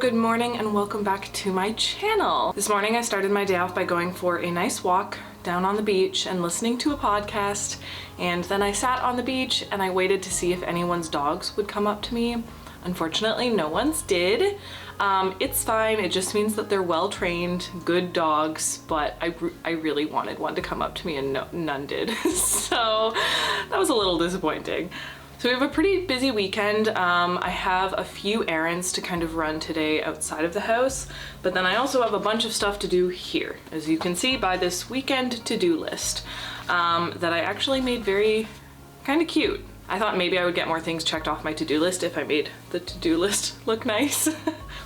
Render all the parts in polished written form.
good morning and welcome back to my channel. This morning I started my day off by going for a nice walk down on the beach and listening to a podcast, and then I sat on the beach and I waited to see if anyone's dogs would come up to me. Unfortunately, no one's did. It's fine, it just means that they're well trained, good dogs, but I really wanted one to come up to me and none did. So that was a little disappointing. So we have a pretty busy weekend. I have a few errands to kind of run today outside of the house, but then I also have a bunch of stuff to do here, as you can see by this weekend to-do list that I actually made very kind of cute. I thought maybe I would get more things checked off my to-do list if I made the to-do list look nice.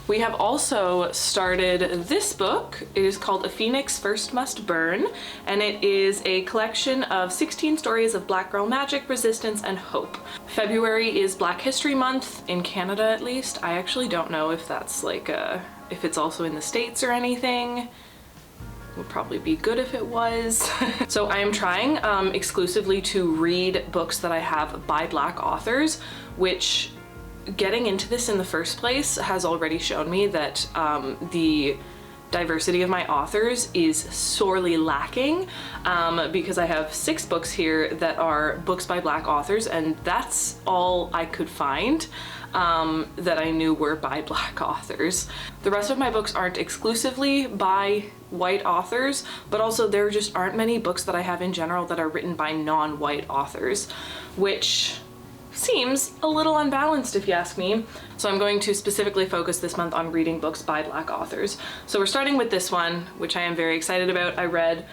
We have also started this book. It is called A Phoenix First Must Burn, and it is a collection of 16 stories of Black girl magic, resistance, and hope. February is Black History Month, in Canada at least. I actually don't know if that's like if it's also in the States or anything. Would probably be good if it was. So I am trying exclusively to read books that I have by Black authors, which getting into this in the first place has already shown me that the diversity of my authors is sorely lacking, because I have 6 books here that are books by Black authors, and that's all I could find that I knew were by Black authors. The rest of my books aren't exclusively by white authors, but also there just aren't many books that I have in general that are written by non-white authors, which seems a little unbalanced if you ask me. So I'm going to specifically focus this month on reading books by Black authors. So we're starting with this one, which I am very excited about. I read,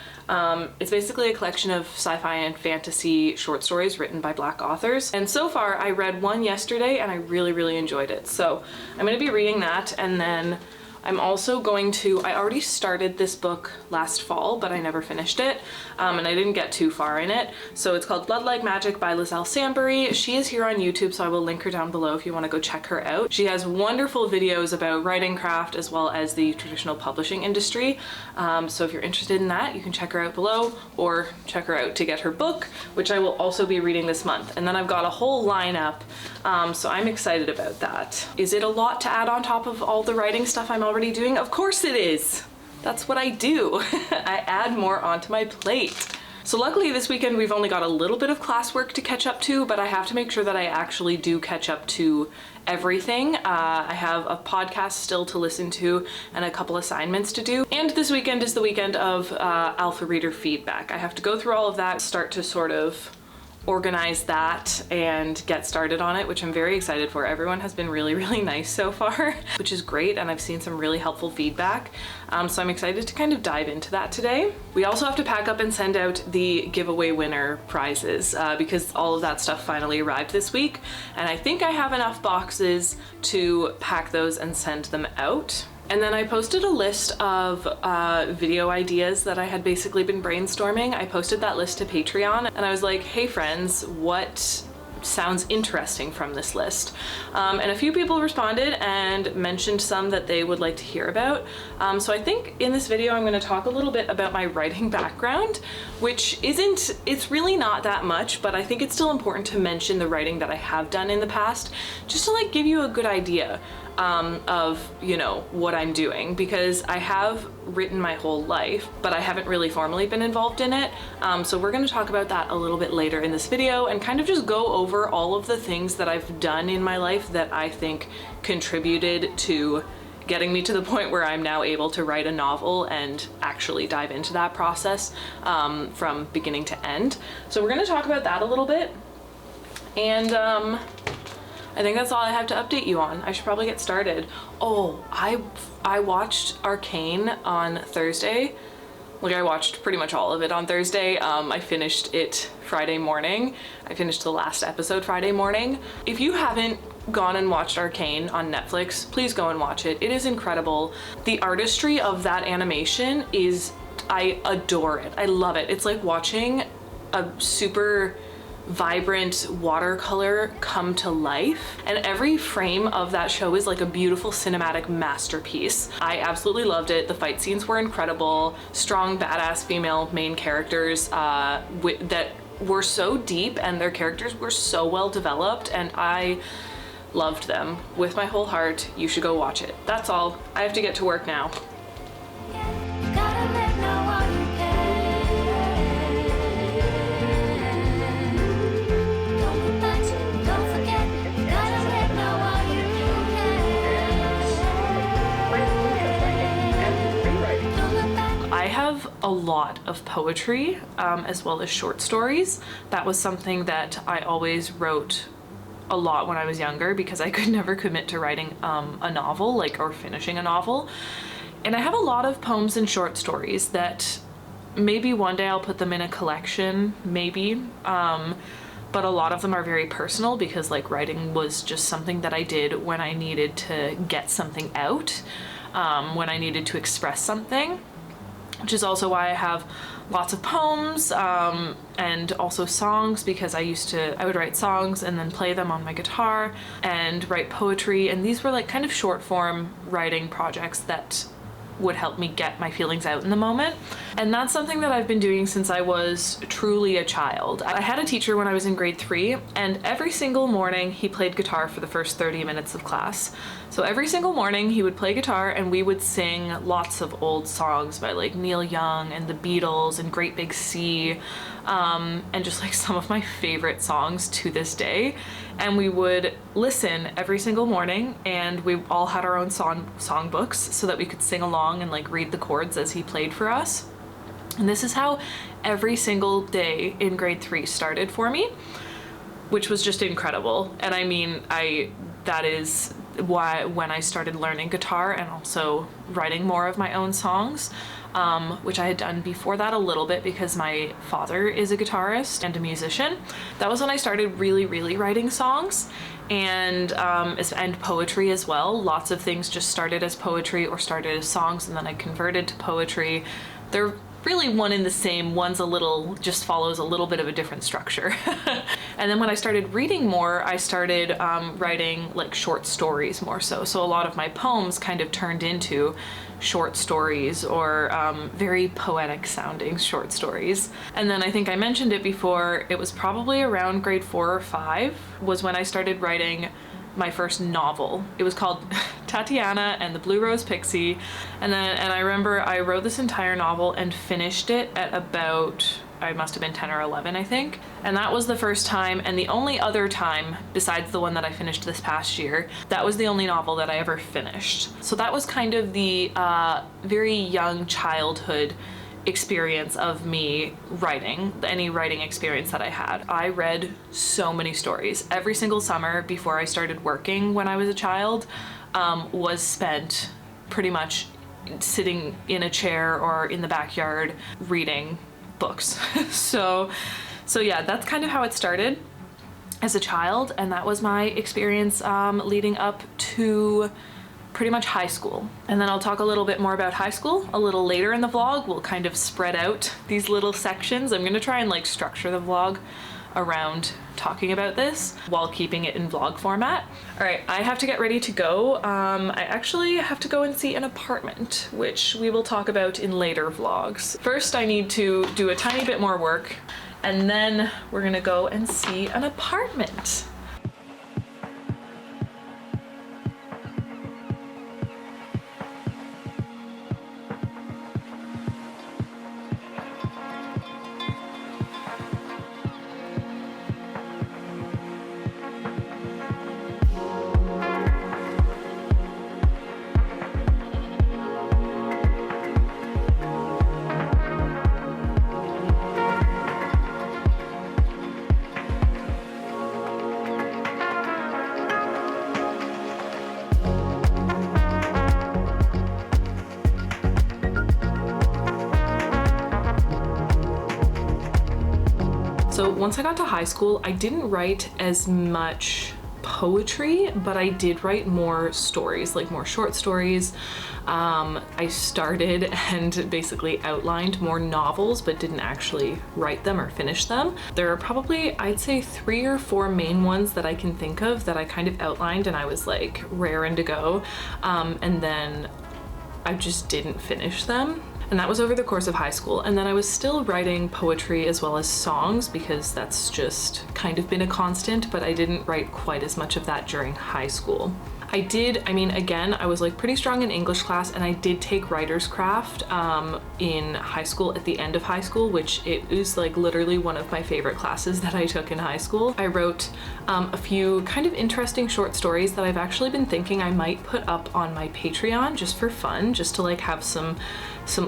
it's basically a collection of sci-fi and fantasy short stories written by Black authors. And so far I read one yesterday and I really enjoyed it. So I'm going to be reading that, and then I'm also going to, I already started this book last fall, but I never finished it, and I didn't get too far in it. So it's called Blood Like Magic by Lizelle Sambury. She is here on YouTube, so I will link her down below if you want to go check her out. She has wonderful videos about writing craft as well as the traditional publishing industry. So if you're interested in that, you can check her out below, or check her out to get her book, which I will also be reading this month. And then I've got a whole lineup, so I'm excited about that. Is it a lot to add on top of all the writing stuff I'm already doing? Of course it is. That's what I do. I add more onto my plate. So luckily this weekend we've only got a little bit of classwork to catch up to, but I have to make sure that I actually do catch up to everything. I have a podcast still to listen to and a couple assignments to do. And this weekend is the weekend of alpha reader feedback. I have to go through all of that, start to sort of organize that and get started on it, which I'm very excited for. Everyone has been really nice so far, which is great, and I've seen some really helpful feedback. So I'm excited to kind of dive into that today. We also have to pack up and send out the giveaway winner prizes because all of that stuff finally arrived this week, and I think I have enough boxes to pack those and send them out. And then I posted a list of video ideas that I had basically been brainstorming. I posted that list to Patreon and I was like, hey friends, what sounds interesting from this list? And a few people responded and mentioned some that they would like to hear about. So I think in this video I'm going to talk a little bit about my writing background, which it's really not that much, but I think it's still important to mention the writing that I have done in the past, just to like give you a good idea of, you know, what I'm doing, because I have written my whole life, but I haven't really formally been involved in it. So we're going to talk about that a little bit later in this video and kind of just go over all of the things that I've done in my life that I think contributed to getting me to the point where I'm now able to write a novel and actually dive into that process from beginning to end. So we're going to talk about that a little bit, and I think that's all I have to update you on. I should probably get started. Oh, I watched Arcane on Thursday. Like, I watched pretty much all of it on Thursday. I finished it Friday morning. I finished the last episode Friday morning. If you haven't gone and watched Arcane on Netflix, please go and watch it. It is incredible. The artistry of that animation I adore it. I love it. It's like watching a super vibrant watercolor come to life, and every frame of that show is like a beautiful cinematic masterpiece. I absolutely loved it. The fight scenes were incredible. Strong, badass female main characters that were so deep, and their characters were so well developed, and I loved them with my whole heart. You should go watch it. That's all. I have to get to work now. I have a lot of poetry as well as short stories. That was something that I always wrote a lot when I was younger because I could never commit to writing a novel, or finishing a novel. And I have a lot of poems and short stories that maybe one day I'll put them in a collection, maybe. But a lot of them are very personal because writing was just something that I did when I needed to get something out, when I needed to express something. Which is also why I have lots of poems and also songs, because I would write songs and then play them on my guitar and write poetry, and these were kind of short form writing projects that would help me get my feelings out in the moment. And that's something that I've been doing since I was truly a child. I had a teacher when I was in grade 3, and every single morning he played guitar for the first 30 minutes of class. So every single morning he would play guitar and we would sing lots of old songs by Neil Young and the Beatles and Great Big Sea, and just some of my favorite songs to this day. And we would listen every single morning, and we all had our own songbooks so that we could sing along and read the chords as he played for us. And this is how every single day in grade 3 started for me, which was just incredible. And I mean, that is why when I started learning guitar and also writing more of my own songs, which I had done before that a little bit because my father is a guitarist and a musician. That was when I started really, really writing songs and poetry as well. Lots of things just started as poetry or started as songs, and then I converted to poetry. They're really one in the same. One's just follows a little bit of a different structure. And then when I started reading more, I started writing short stories more so. So a lot of my poems kind of turned into short stories or very poetic sounding short stories. And then I think I mentioned it before, it was probably around grade 4 or 5 was when I started writing my first novel. It was called Tatiana and the Blue Rose Pixie. And I remember I wrote this entire novel and finished it at about, I must have been 10 or 11, I think. And that was the first time, and the only other time besides the one that I finished this past year, that was the only novel that I ever finished. So that was kind of the very young childhood experience of me writing, any writing experience that I had. I read so many stories. Every single summer before I started working when I was a child was spent pretty much sitting in a chair or in the backyard reading books. So yeah, that's kind of how it started as a child, and that was my experience leading up to pretty much high school. And then I'll talk a little bit more about high school a little later in the vlog. We'll kind of spread out these little sections. I'm gonna try and structure the vlog around talking about this while keeping it in vlog format. All right, I have to get ready to go. I actually have to go and see an apartment, which we will talk about in later vlogs. First, I need to do a tiny bit more work, and then we're gonna go and see an apartment. So once I got to high school, I didn't write as much poetry, but I did write more stories, more short stories. I started and basically outlined more novels, but didn't actually write them or finish them. There are probably, I'd say 3 or 4 main ones that I can think of that I kind of outlined and I was raring to go. And then I just didn't finish them. And that was over the course of high school. And then I was still writing poetry as well as songs because that's just kind of been a constant, but I didn't write quite as much of that during high school. Again, I was like pretty strong in English class, and I did take writer's craft in high school, at the end of high school, which it was like literally one of my favorite classes that I took in high school. I wrote a few kind of interesting short stories that I've actually been thinking I might put up on my Patreon just for fun, just to like have some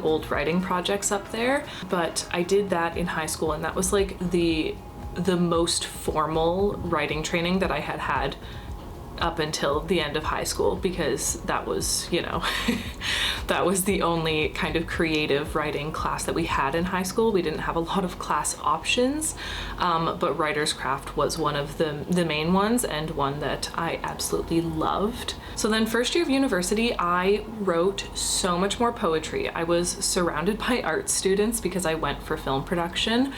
old writing projects up there. But I did that in high school, and that was like the most formal writing training that I had up until the end of high school, because that was, you know, that was the only kind of creative writing class that we had in high school. We didn't have a lot of class options, but writer's craft was one of the main ones, and one that I absolutely loved. So then first year of university, I wrote so much more poetry. I was surrounded by art students because I went for film production.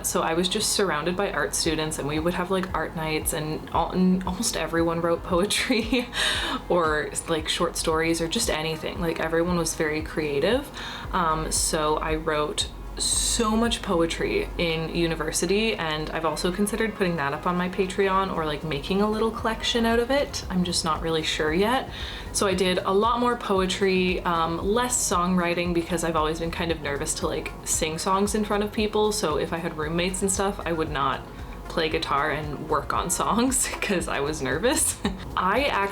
So I was just surrounded by art students, and we would have like art nights, and almost everyone wrote poetry or like short stories or just anything. Like everyone was very creative. So I wrote so much poetry in university, and I've also considered putting that up on my Patreon or like making a little collection out of it. I'm just not really sure yet. So I did a lot more poetry, less songwriting, because I've always been kind of nervous to like sing songs in front of people. So if I had roommates and stuff, I would not play guitar and work on songs because I was nervous. I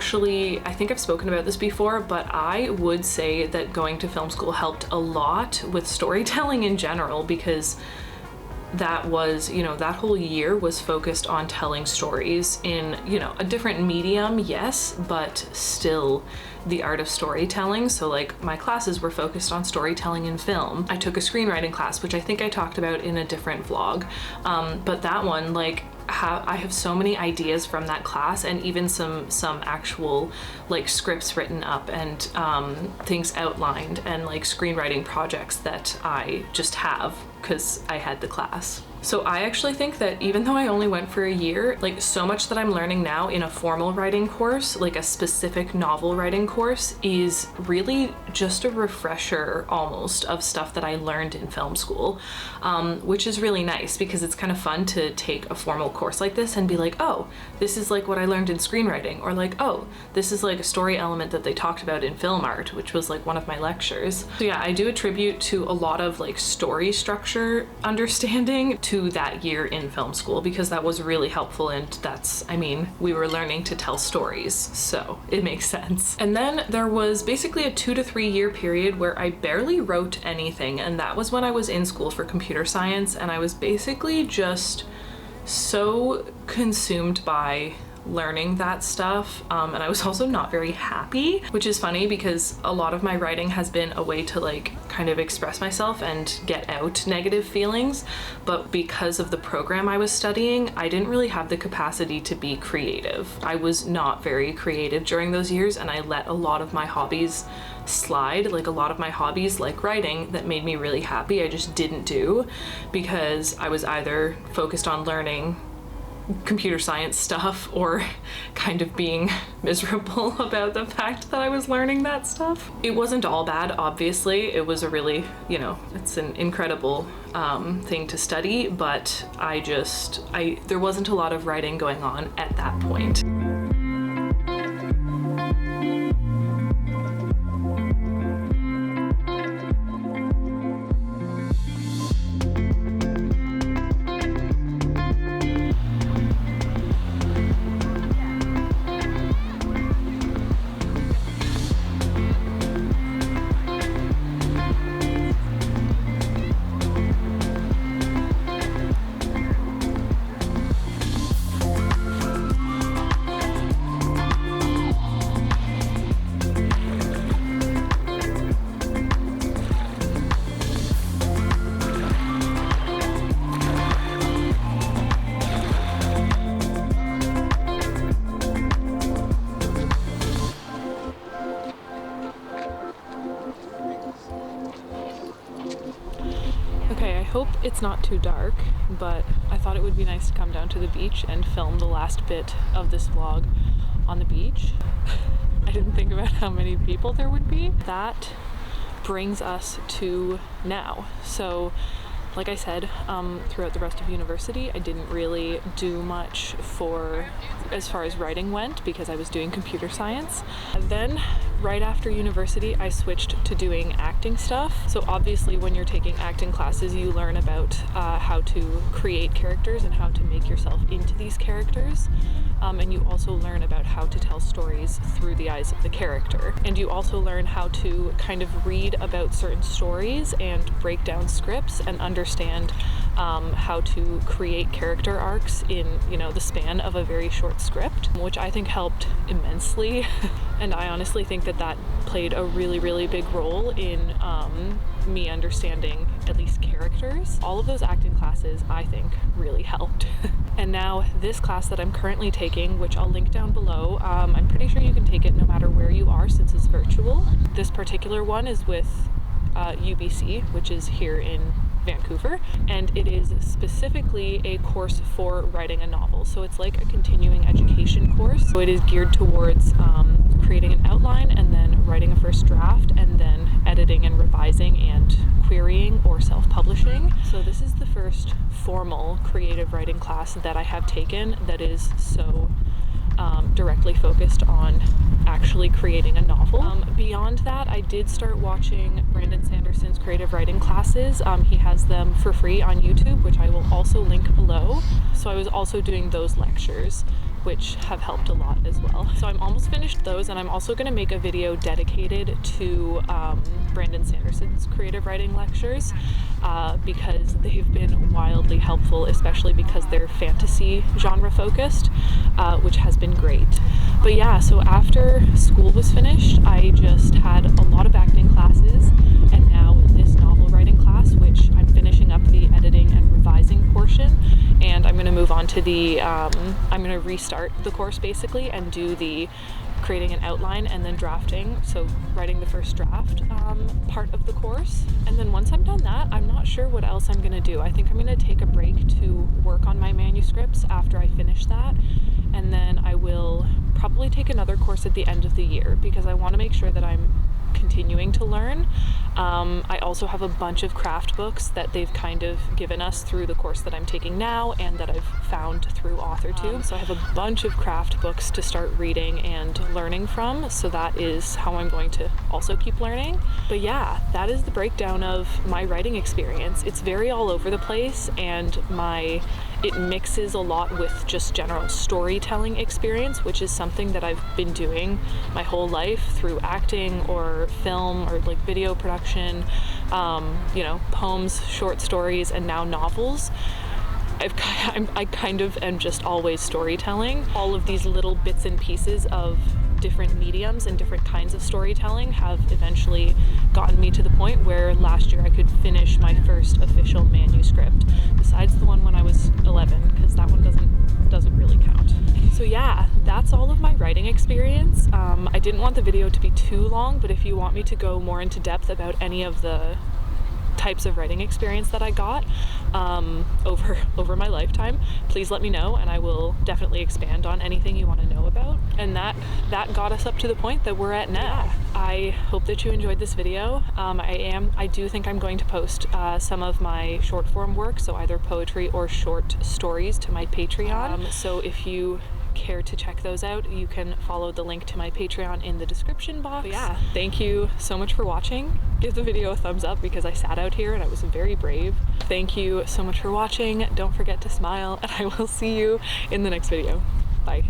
think I've spoken about this before, but I would say that going to film school helped a lot with storytelling in general, because that was, you know, that whole year was focused on telling stories in, you know, a different medium, yes, but still the art of storytelling. So like my classes were focused on storytelling in film. I took a screenwriting class, which I think I talked about in a different vlog. But that one, like, I have so many ideas from that class, and even some actual like scripts written up, and things outlined, and like screenwriting projects that I just have because I had the class. So I actually think that even though I only went for a year, like so much that I'm learning now in a formal writing course, like a specific novel writing course, is really just a refresher almost of stuff that I learned in film school, which is really nice because it's kind of fun to take a formal course like this and be like, oh, this is like what I learned in screenwriting, or like, oh, this is like a story element that they talked about in film art, which was like one of my lectures. So yeah, I do attribute to a lot of like story structure understanding to that year in film school, because that was really helpful, and that's, I mean, we were learning to tell stories, so it makes sense. And then there was basically a 2 to 3 year period where I barely wrote anything, and that was when I was in school for computer science, and I was basically just so consumed by learning that stuff, and I was also not very happy, which is funny because a lot of my writing has been a way to like kind of express myself and get out negative feelings, but because of the program I was studying, I didn't really have the capacity to be creative. I was not very creative during those years, and I let a lot of my hobbies slide. Like a lot of my hobbies, like writing, that made me really happy, I just didn't do because I was either focused on learning computer science stuff or kind of being miserable about the fact that I was learning that stuff. It wasn't all bad, obviously. It was a really, you know, it's an incredible thing to study, but there wasn't a lot of writing going on at that point. It's not too dark, but I thought it would be nice to come down to the beach and film the last bit of this vlog on the beach. I didn't think about how many people there would be. That brings us to now. So like I said, throughout the rest of university, I didn't really do much as far as writing went, because I was doing computer science. And then right after university, I switched to doing acting stuff. So obviously when you're taking acting classes, you learn about how to create characters and how to make yourself into these characters. And you also learn about how to tell stories through the eyes of the character. And you also learn how to kind of read about certain stories and break down scripts and understand how to create character arcs in, the span of a very short script, which I think helped immensely. And I honestly think that played a really, really big role in me understanding at least characters. All of those acting classes, I think, really helped. And now this class that I'm currently taking, which I'll link down below, I'm pretty sure you can take it no matter where you are since it's virtual. This particular one is with UBC, which is here in Vancouver, and it is specifically a course for writing a novel. So it's like a continuing education course. So it is geared towards creating an outline and then writing a first draft and then editing and revising and querying or self-publishing. So this is the first formal creative writing class that I have taken that is so directly focused on actually creating a novel. Beyond that, I did start watching Brandon Sanderson's creative writing classes. He has them for free on YouTube, which I will also link below. So I was also doing those lectures, which have helped a lot as well. So I'm almost finished those, and I'm also going to make a video dedicated to Brandon Sanderson's creative writing lectures because they've been wildly helpful, especially because they're fantasy genre focused, which has been great. But yeah, so after school was finished, I just had a lot of acting classes, and now this novel writing class, which I'm finishing up the editing and revising portion, and I'm going to move on to the, I'm going to restart the course basically and do the creating an outline and then drafting, so writing the first draft part of the course. And then once I'm done that, I'm not sure what else I'm going to do. I think I'm going to take a break to work on my manuscripts after I finish that, and then I will probably take another course at the end of the year because I want to make sure that I'm continuing to learn. I also have a bunch of craft books that they've kind of given us through the course that I'm taking now and that I've found through AuthorTube. So I have a bunch of craft books to start reading and learning from, so that is how I'm going to also keep learning. But yeah, that is the breakdown of my writing experience. It's very all over the place, and it mixes a lot with just general storytelling experience, which is something that I've been doing my whole life through acting or film or like video production, poems, short stories, and now novels. I kind of am just always storytelling. All of these little bits and pieces of different mediums and different kinds of storytelling have eventually gotten me to the point where last year I could finish my first official manuscript, besides the one when I was 11, because that one doesn't really count. So yeah, that's all of my writing experience. I didn't want the video to be too long, but if you want me to go more into depth about any of the types of writing experience that I got over my lifetime, please let me know, and I will definitely expand on anything you want to know about. And that got us up to the point that we're at now. I hope that you enjoyed this video. I do think I'm going to post some of my short form work, so either poetry or short stories, to my Patreon. So if you care to check those out, you can follow the link to my Patreon in the description box. But yeah, thank you so much for watching. Give the video a thumbs up because I sat out here and I was very brave. Thank you so much for watching. Don't forget to smile, and I will see you in the next video. Bye.